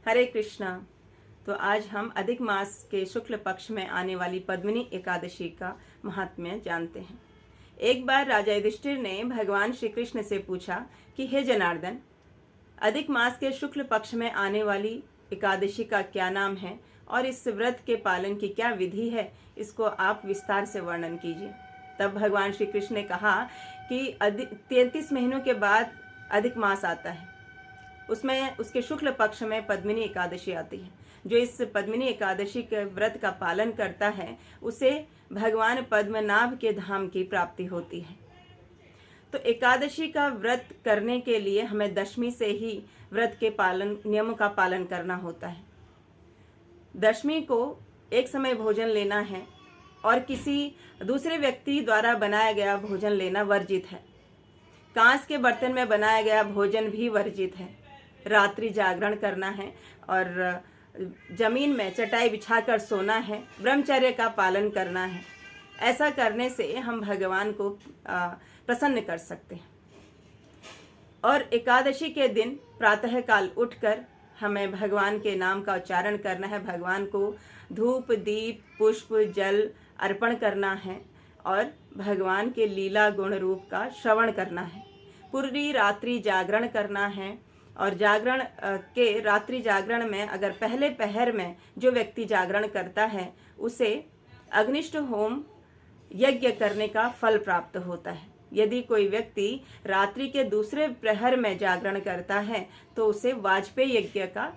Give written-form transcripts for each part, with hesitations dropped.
हरे कृष्णा। तो आज हम अधिक मास के शुक्ल पक्ष में आने वाली पद्मिनी एकादशी का महात्म्य जानते हैं। एक बार राजा युधिष्ठिर ने भगवान श्री कृष्ण से पूछा कि हे जनार्दन, अधिक मास के शुक्ल पक्ष में आने वाली एकादशी का क्या नाम है और इस व्रत के पालन की क्या विधि है, इसको आप विस्तार से वर्णन कीजिए। तब भगवान श्री कृष्ण ने कहा कि 33 महीनों के बाद अधिक मास आता है, उसमें उसके शुक्ल पक्ष में पद्मिनी एकादशी आती है। जो इस पद्मिनी एकादशी के व्रत का पालन करता है उसे भगवान पद्मनाभ के धाम की प्राप्ति होती है। तो एकादशी का व्रत करने के लिए हमें दशमी से ही व्रत के पालन नियमों का पालन करना होता है। दशमी को एक समय भोजन लेना है और किसी दूसरे व्यक्ति द्वारा बनाया गया भोजन लेना वर्जित है। कांच के बर्तन में बनाया गया भोजन भी वर्जित है। रात्रि जागरण करना है और जमीन में चटाई बिछाकर सोना है। ब्रह्मचर्य का पालन करना है। ऐसा करने से हम भगवान को प्रसन्न कर सकते हैं। और एकादशी के दिन प्रातःकाल उठकर हमें भगवान के नाम का उच्चारण करना है। भगवान को धूप, दीप, पुष्प, जल अर्पण करना है और भगवान के लीला गुण रूप का श्रवण करना है। पूरी रात्रि जागरण करना है और जागरण के रात्रि जागरण में अगर पहले पहर में जो व्यक्ति जागरण करता है उसे अग्निष्ट होम यज्ञ करने का फल प्राप्त होता है। यदि कोई व्यक्ति रात्रि के दूसरे प्रहर में जागरण करता है तो उसे वाजपेयी यज्ञ का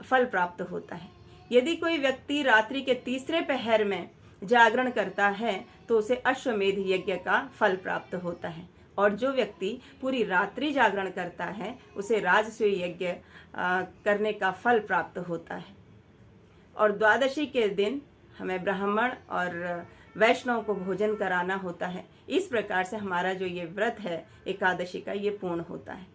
फल प्राप्त होता है। यदि कोई व्यक्ति रात्रि के तीसरे प्रहर में जागरण करता है तो उसे अश्वमेध यज्ञ का फल प्राप्त होता है। और जो व्यक्ति पूरी रात्रि जागरण करता है उसे राजसूय यज्ञ करने का फल प्राप्त होता है। और द्वादशी के दिन हमें ब्राह्मण और वैष्णव को भोजन कराना होता है। इस प्रकार से हमारा जो ये व्रत है एकादशी का, ये पूर्ण होता है।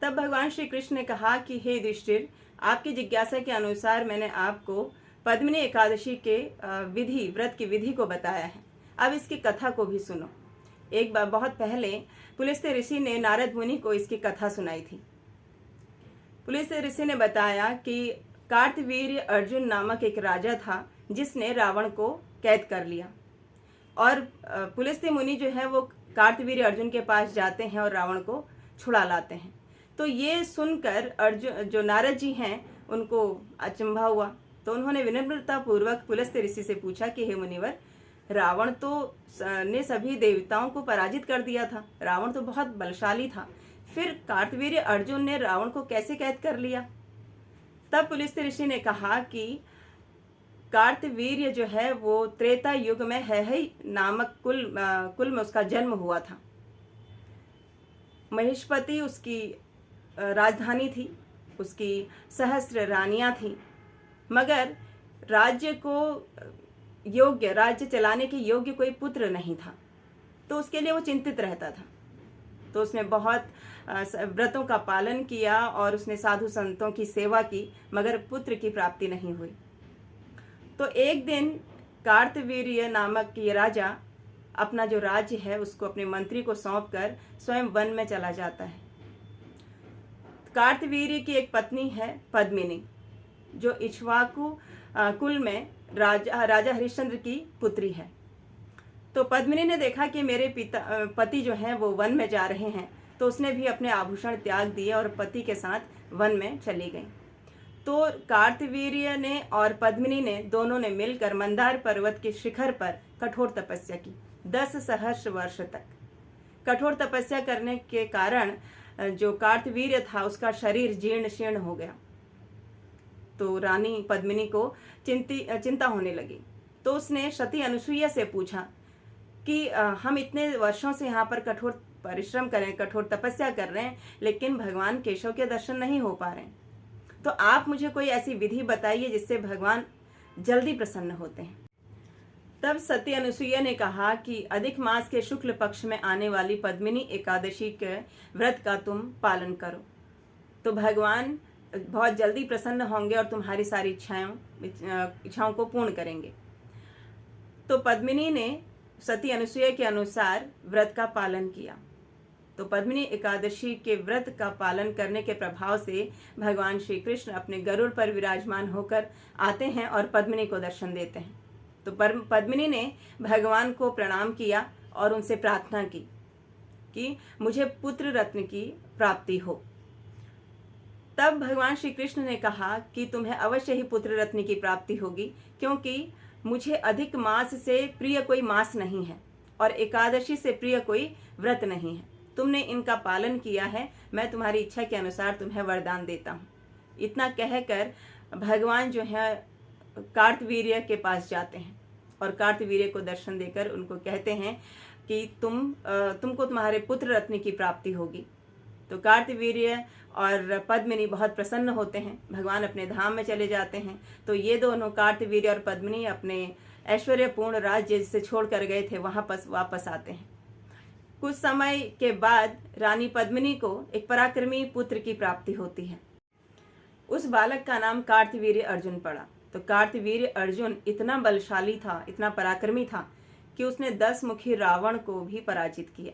तब भगवान श्री कृष्ण ने कहा कि हे युधिष्ठिर, आपकी जिज्ञासा के अनुसार मैंने आपको पद्मिनी एकादशी के व्रत की विधि को बताया है। अब इसकी कथा को भी सुनो। एक बार बहुत पहले पुलस्त्य ऋषि ने नारद मुनि को इसकी कथा सुनाई थी। पुलस्त्य ऋषि ने बताया कि कार्तवीर्य अर्जुन नामक एक राजा था जिसने रावण को कैद कर लिया। और पुलस्त्य मुनि जो है वो कार्तवीर्य अर्जुन के पास जाते हैं और रावण को छुड़ा लाते हैं। तो ये सुनकर अर्जुन जो नारद जी हैं उनको अचंभा हुआ। तो उन्होंने विनम्रता पूर्वक पुलस्त्य ऋषि से पूछा कि हे मुनिवर, रावण तो ने सभी देवताओं को पराजित कर दिया था, रावण तो बहुत बलशाली था, फिर कार्तवीर्य अर्जुन ने रावण को कैसे कैद कर लिया? तब पुलस्त्य ऋषि ने कहा कि कार्तवीर्य जो है वो त्रेता युग में है नामक कुल में उसका जन्म हुआ था। महेशपति उसकी राजधानी थी, उसकी सहस्त्र रानियां थी, मगर राज्य चलाने के योग्य कोई पुत्र नहीं था। तो उसके लिए वो चिंतित रहता था। तो उसने बहुत व्रतों का पालन किया और उसने साधु संतों की सेवा की, मगर पुत्र की प्राप्ति नहीं हुई। तो एक दिन कार्तवीर्य नामक ये राजा अपना जो राज्य है उसको अपने मंत्री को सौंपकर स्वयं वन में चला जाता है। कार्तवीर्य की एक पत्नी है पद्मिनी, जो इक्ष्वाकु कुल में राजा हरिश्चंद्र की पुत्री है। तो पद्मिनी ने देखा कि मेरे पति जो हैं वो वन में जा रहे हैं, तो उसने भी अपने आभूषण त्याग दिए और पति के साथ वन में चली गई। तो कार्तवीर्य ने और पद्मिनी ने दोनों ने मिलकर मंदार पर्वत के शिखर पर कठोर तपस्या की। 10 सहस्र वर्ष तक कठोर तपस्या करने के कारण जो कार्तवीर्य था उसका शरीर जीर्ण शीर्ण हो गया। तो रानी पद्मिनी को चिंता होने लगी। तो उसने सती अनुसुईया से पूछा कि हम इतने वर्षों से यहाँ पर कठोर परिश्रम करें, कठोर तपस्या कर रहे हैं, लेकिन भगवान केशव के दर्शन नहीं हो पा रहे हैं। तो आप मुझे कोई ऐसी विधि बताइए जिससे भगवान जल्दी प्रसन्न होते हैं। तब सती अनुसुईया ने कहा कि अधिक मास के शुक्ल पक्ष में आने वाली पद्मिनी एकादशी के व्रत का तुम पालन करो, तो भगवान बहुत जल्दी प्रसन्न होंगे और तुम्हारी सारी इच्छाओं को पूर्ण करेंगे। तो पद्मिनी ने सती अनुसुईया के अनुसार व्रत का पालन किया तो पद्मिनी एकादशी के व्रत का पालन करने के प्रभाव से भगवान श्री कृष्ण अपने गरुड़ पर विराजमान होकर आते हैं और पद्मिनी को दर्शन देते हैं। तो पद्मिनी ने भगवान को प्रणाम किया और उनसे प्रार्थना की कि मुझे पुत्र रत्न की प्राप्ति हो। तब भगवान श्री कृष्ण ने कहा कि तुम्हें अवश्य ही पुत्र रत्न की प्राप्ति होगी, क्योंकि मुझे अधिक मास से प्रिय कोई मास नहीं है और एकादशी से प्रिय कोई व्रत नहीं है। तुमने इनका पालन किया है, मैं तुम्हारी इच्छा के अनुसार तुम्हें वरदान देता हूँ। इतना कहकर भगवान जो है कार्तवीर्य के पास जाते हैं और कार्तवीर्य को दर्शन देकर उनको कहते हैं कि तुमको तुम्हारे पुत्र रत्न की प्राप्ति होगी। तो कार्तवीर्य और पद्मिनी बहुत प्रसन्न होते हैं, भगवान अपने धाम में चले जाते हैं। तो ये दोनों कार्तवीर्य और पद्मिनी अपने ऐश्वर्यपूर्ण राज्य जिसे छोड़ कर गए थे वहाँ वापस आते हैं। कुछ समय के बाद रानी पद्मिनी को एक पराक्रमी पुत्र की प्राप्ति होती है। उस बालक का नाम कार्तवीर्य अर्जुन पड़ा। तो कार्तवीर्य अर्जुन इतना बलशाली था, इतना पराक्रमी था कि उसने 10 मुखी रावण को भी पराजित किया।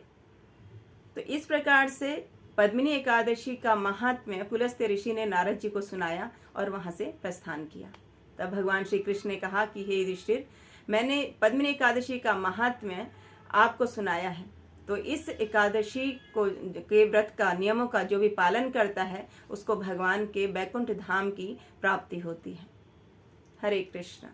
तो इस प्रकार से पद्मिनी एकादशी का महात्म्य पुलस्त्य ऋषि ने नारद जी को सुनाया और वहां से प्रस्थान किया। तब भगवान श्री कृष्ण ने कहा कि हे युधिष्ठिर, मैंने पद्मिनी एकादशी का महात्म्य आपको सुनाया है, तो इस एकादशी के व्रत का नियमों का जो भी पालन करता है उसको भगवान के बैकुंठ धाम की प्राप्ति होती है। हरे कृष्ण।